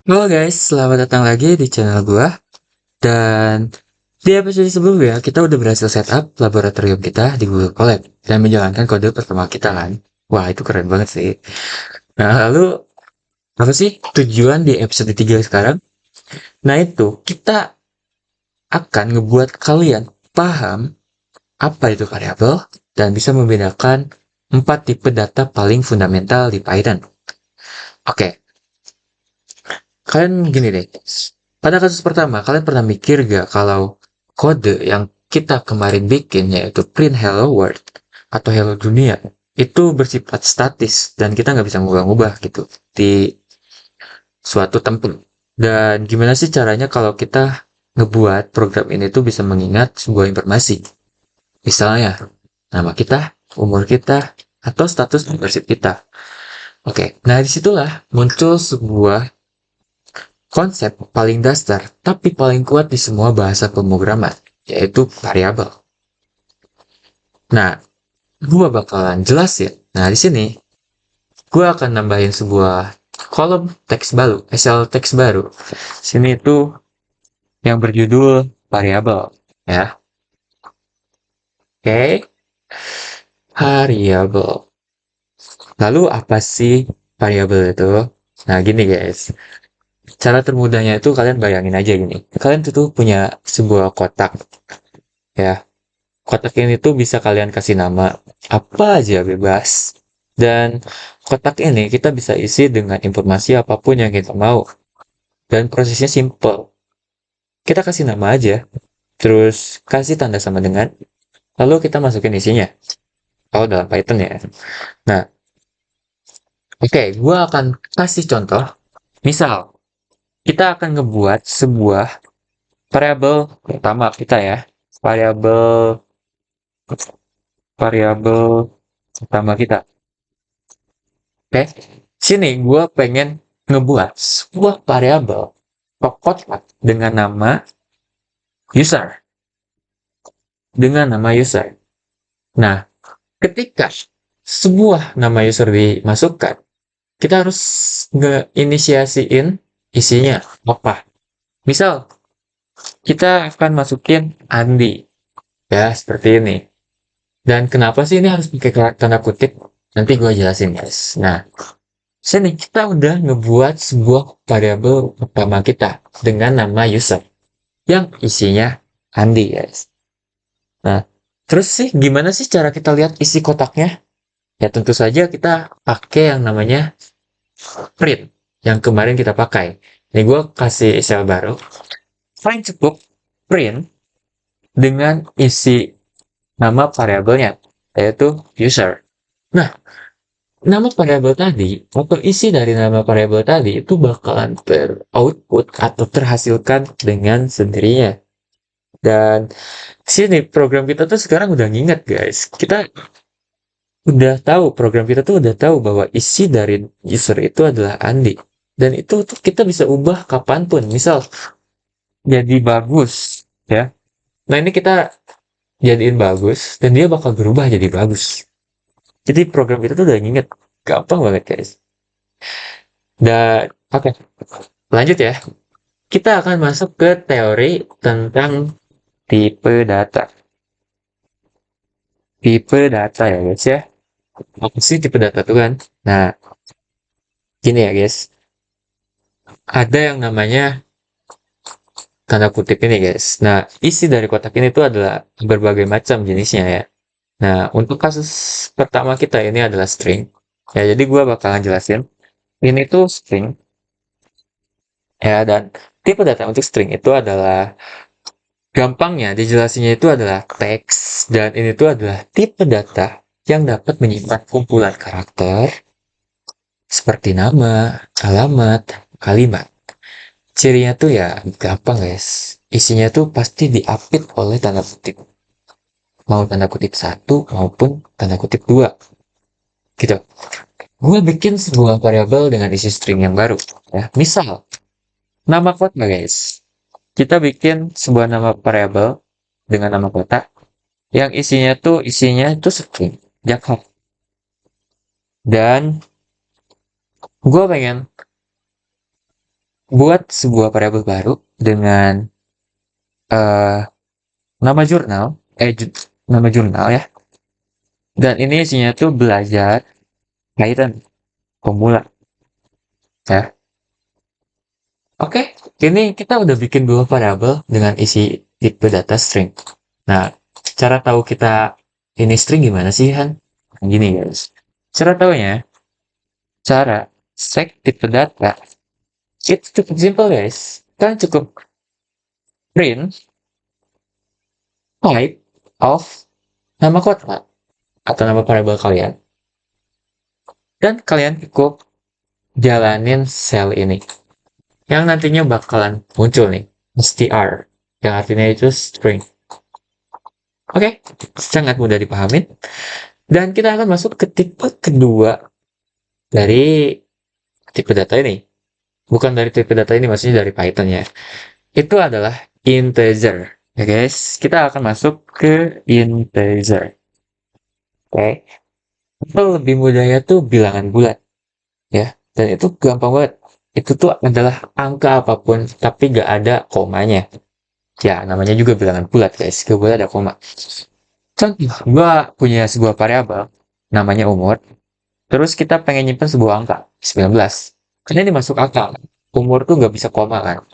Halo guys, selamat datang lagi di channel gua. Dan di episode sebelumnya kita udah berhasil setup laboratorium kita di Google Colab dan menjalankan kode pertama kita kan. Wah, itu keren banget sih. Nah, lalu apa sih tujuan di episode 3 sekarang? Nah, itu kita akan ngebuat kalian paham apa itu variabel dan bisa membedakan 4 tipe data paling fundamental di Python. Oke, kalian gini deh. Pada kasus pertama, kalian pernah mikir gak kalau kode yang kita kemarin bikin, yaitu print hello world atau hello dunia, itu bersifat statis dan kita nggak bisa ngubah-ngubah gitu di suatu tempat. Dan gimana sih caranya kalau kita ngebuat program ini tuh bisa mengingat sebuah informasi? Misalnya, nama kita, umur kita, atau status membership kita. Oke, nah disitulah muncul sebuah konsep paling dasar tapi paling kuat di semua bahasa pemrograman, yaitu variabel. Nah, gua bakalan jelasin. Nah, di sini gua akan nambahin sebuah kolom teks baru, SL teks baru. Sini itu yang berjudul variabel, ya. Oke, variabel. Lalu apa sih variabel itu? Nah, gini guys. Cara termudahnya itu kalian bayangin aja gini. Kalian tuh punya sebuah kotak, ya. Kotak ini tuh bisa kalian kasih nama apa aja bebas. Dan kotak ini kita bisa isi dengan informasi apapun yang kita mau. Dan prosesnya simple. Kita kasih nama aja, terus kasih tanda sama dengan, lalu kita masukin isinya. Kalau dalam Python ya. Nah, oke, gua akan kasih contoh. Misal, kita akan ngebuat sebuah variabel pertama kita ya. Variabel variabel pertama kita. Oke, sini gue pengen ngebuat sebuah variabel kotak dengan nama user, dengan nama user. Nah, ketika sebuah nama user dimasukkan, kita harus nge-inisiasiin isinya apa. Misal, kita akan masukin Andi, ya seperti ini. Dan kenapa sih ini harus pakai tanda kutip? Nanti gue jelasin guys. Nah, sini kita udah ngebuat sebuah variabel pertama kita dengan nama user yang isinya Andi, guys. Nah, terus sih gimana sih cara kita lihat isi kotaknya? Ya tentu saja kita pakai yang namanya print yang kemarin kita pakai. Ini gue kasih sel baru. Paling cukup print dengan isi nama variabelnya, yaitu user. Nah, nama variabel tadi atau isi dari nama variabel tadi itu bakalan teroutput atau terhasilkan dengan sendirinya. Dan sini program kita tuh sekarang udah nginget guys. Kita udah tahu program kita tuh udah tahu bahwa isi dari user itu adalah Andi. Dan itu tuh kita bisa ubah kapanpun. Misal jadi bagus ya. Nah ini kita jadiin bagus dan dia bakal berubah jadi bagus. Jadi program kita tuh udah nginget. Gampang banget guys. Dan oke, lanjut ya. Kita akan masuk ke teori tentang tipe data. Tipe data ya guys ya. Apa sih tipe data tuh kan? Nah, gini ya guys. Ada yang namanya tanda kutip ini guys. Nah, isi dari kotak ini tuh adalah berbagai macam jenisnya ya. Nah, untuk kasus pertama kita ini adalah string. Ya, jadi gua bakalan jelasin. Ini tuh string. Ya, dan tipe data untuk string itu adalah gampangnya dijelasinnya itu adalah teks dan ini tuh adalah tipe data yang dapat menyimpan kumpulan karakter seperti nama, alamat, kalimat. Cirinya tuh ya gampang guys. Isinya tuh pasti diapit oleh tanda kutip. Mau tanda kutip satu maupun tanda kutip dua. Gitu. Gue bikin sebuah variabel dengan isi string yang baru. Ya, misal, nama kota guys. Kita bikin sebuah nama variabel dengan nama kota yang isinya tuh string Jakarta. Dan gue pengen buat sebuah variabel baru dengan eh, nama jurnal, nama jurnal ya. Dan ini isinya tuh belajar Python pemula ya. Oke, ini kita udah bikin dua variabel dengan isi tipe data string. Nah, cara tahu kita ini string gimana sih, Han? Gini guys. Cara taunya, cara check tipe data itu cukup simple guys. Kalian cukup print type of nama kotak atau nama variabel kalian, dan kalian cukup jalanin sel ini yang nantinya bakalan muncul nih str, yang artinya itu string. Oke, sangat mudah dipahami. Dan kita akan masuk ke tipe kedua dari tipe data ini. Bukan dari tipe data ini, maksudnya dari Python ya. Itu adalah integer. Ya guys, kita akan masuk ke integer. Oke. Atau lebih mudahnya tuh bilangan bulat. Ya, dan itu gampang banget. Itu tuh adalah angka apapun, tapi gak ada komanya. Ya, namanya juga bilangan bulat guys, gak boleh ada koma. Contoh, gua punya sebuah variabel, namanya umur. Terus kita pengen nyimpen sebuah angka, 19. Karena ini masuk akal. Umur tuh nggak bisa koma kan.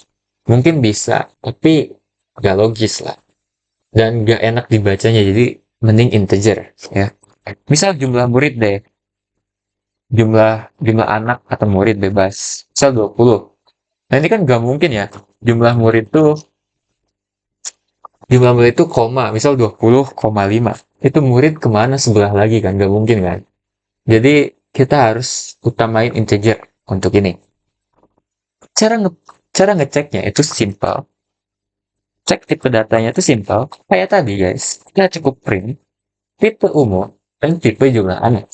Mungkin bisa, tapi nggak logis lah. Dan nggak enak dibacanya, jadi mending integer ya. Misal jumlah murid deh. Jumlah anak atau murid bebas. Misal 20. Nah ini kan nggak mungkin ya. Jumlah murid tuh jumlah murid itu koma. Misal 20,5. Itu murid kemana sebelah lagi kan? Nggak mungkin kan. Jadi kita harus utamain integer untuk ini. Cara nge cara ngeceknya itu simple. Cek tipe datanya itu simple. Kayak tadi guys, kita cukup print tipe umur dan tipe jumlah anak.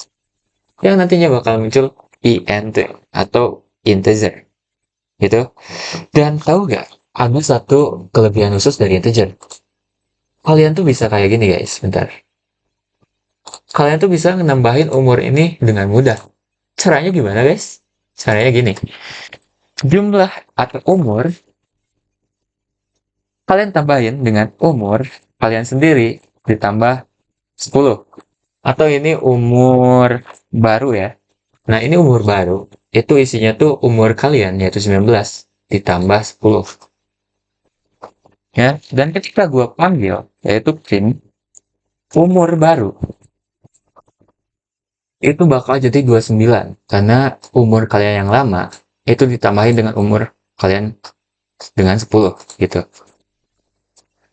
Yang nantinya bakal muncul int atau integer. Gitu. Dan tahu gak? Ada satu kelebihan khusus dari integer. Kalian tuh bisa kayak gini guys, bentar. Kalian tuh bisa nambahin umur ini dengan mudah. Caranya gimana guys? Caranya gini. Jumlah atau umur kalian tambahin dengan umur kalian sendiri ditambah 10. Atau ini umur baru ya. Nah, ini umur baru. Itu isinya tuh umur kalian, yaitu 19. Ditambah 10. Ya, dan ketika gua panggil, yaitu print, umur baru, itu bakal jadi 29. Karena umur kalian yang lama, itu ditambahin dengan umur kalian dengan 10. Gitu.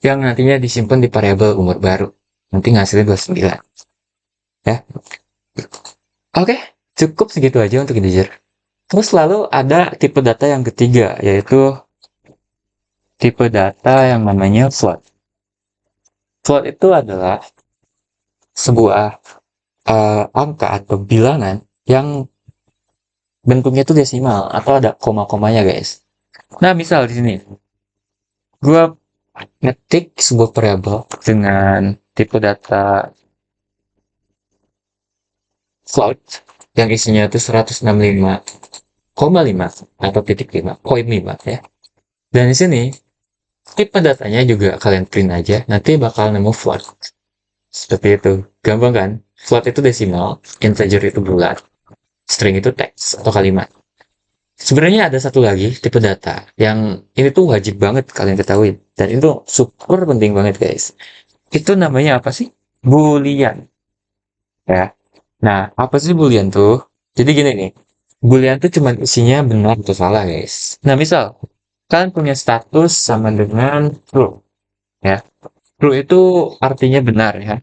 Yang nantinya disimpan di variabel umur baru. Nanti ngasilin 29. Ya. Oke, cukup segitu aja untuk integer. Terus lalu ada tipe data yang ketiga, yaitu tipe data yang namanya float. Float itu adalah sebuah angka atau bilangan yang bentuknya itu desimal atau ada koma-komanya guys. Nah, misal di sini, gue ngetik sebuah variabel dengan tipe data float yang isinya itu 165,5 atau titik 5,5 ya. Dan di sini tipe datanya juga kalian print aja, nanti bakal nemu float. Seperti itu. Gampang kan? Float itu desimal, integer itu bulat, string itu teks atau kalimat. Sebenarnya ada satu lagi tipe data yang ini tuh wajib banget kalian ketahui, dan itu super penting banget guys. Itu namanya apa sih? Boolean. Ya. Nah, apa sih Boolean tuh? Jadi gini nih. Boolean tuh cuma isinya benar atau salah guys. Nah, misal kalian punya status sama dengan true. Ya. True itu artinya benar ya.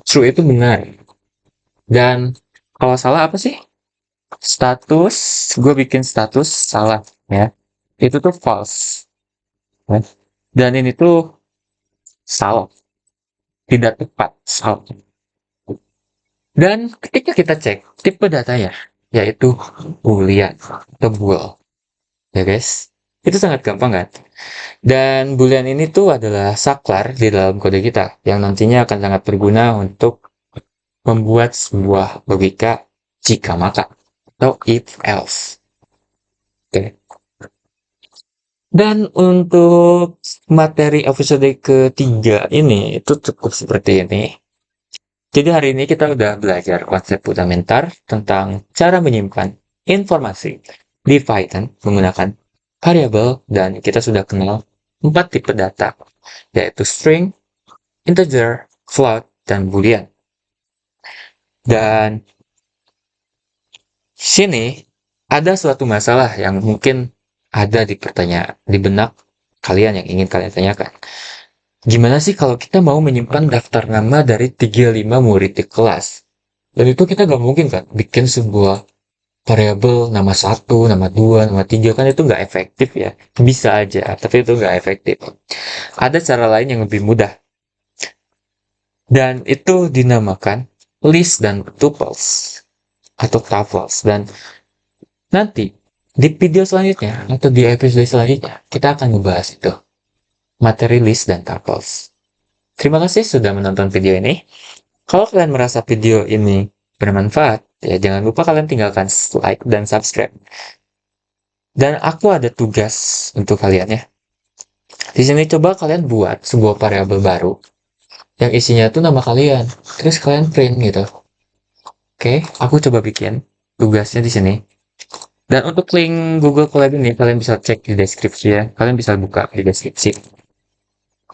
True itu benar. Dan kalau salah apa sih? Status, gue bikin status salah ya. Itu tuh false. Ya. Dan ini tuh salah, tidak tepat, salah. Dan ketika kita cek tipe datanya, yaitu boolean atau bool, ya guys, itu sangat gampang kan? Dan boolean ini tuh adalah saklar di dalam kode kita yang nantinya akan sangat berguna untuk membuat sebuah logika jika maka. atau if else. Oke. Dan untuk materi episode ketiga ini itu cukup seperti ini. Jadi hari ini kita udah belajar konsep fundamental tentang cara menyimpan informasi di Python menggunakan variabel, dan kita sudah kenal 4 tipe data, yaitu string, integer, float, dan boolean. Dan sini ada suatu masalah yang mungkin ada di benak kalian yang ingin kalian tanyakan. Gimana sih kalau kita mau menyimpan daftar nama dari 35 murid di kelas? Dan itu kita nggak mungkin kan bikin sebuah variabel nama 1, nama 2, nama 3, kan itu nggak efektif ya. Bisa aja, tapi itu nggak efektif. Ada cara lain yang lebih mudah. Dan itu dinamakan list dan tuples atau tuples. Dan nanti di video selanjutnya atau di episode selanjutnya kita akan membahas itu. Materi list dan tuples. Terima kasih sudah menonton video ini. Kalau kalian merasa video ini bermanfaat, ya jangan lupa kalian tinggalkan like dan subscribe. Dan aku ada tugas untuk kalian ya. Di sini coba kalian buat sebuah variabel baru yang isinya tuh nama kalian. Terus kalian print gitu. Oke, aku coba bikin tugasnya di sini. Dan untuk link Google Colab ini kalian bisa cek di deskripsi ya. Kalian bisa buka di deskripsi.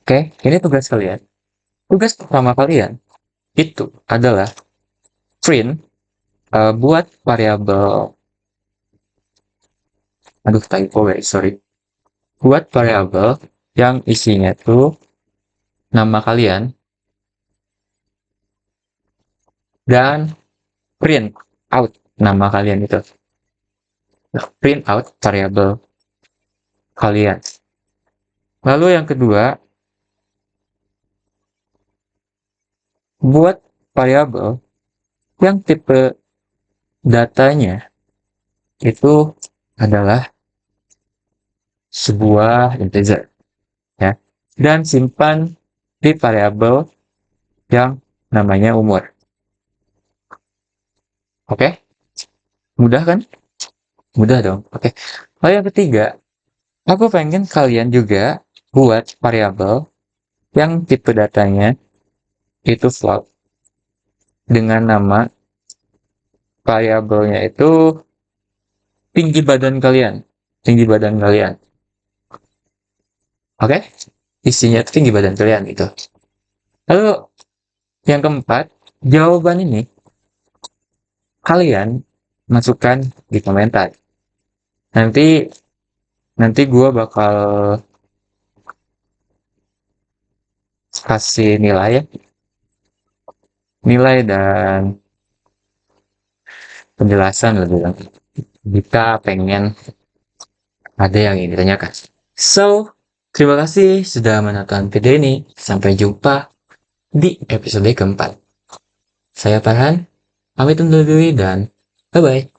Oke, ini tugas kalian. Tugas pertama kalian itu adalah print buat variabel, typo guys, sorry. Buat variabel yang isinya tuh nama kalian dan print out nama kalian itu. Nah, print out variabel kalian. Lalu yang kedua, buat variabel yang tipe datanya itu adalah sebuah integer ya, dan simpan di variabel yang namanya umur. Oke, mudah kan? Mudah dong. Oke. Lalu yang ketiga, aku pengen kalian juga buat variabel yang tipe datanya itu float dengan nama variabelnya itu tinggi badan kalian. Oke? Isinya itu tinggi badan kalian gitu. Lalu yang keempat, jawaban ini kalian masukkan di komentar. Nanti gue bakal kasih nilai dan penjelasan lebih lanjut jika pengen ada yang ingin ditanyakan. So, terima kasih sudah menonton video ini. Sampai jumpa di episode keempat. Saya Farhan, pamit undur diri dan bye-bye.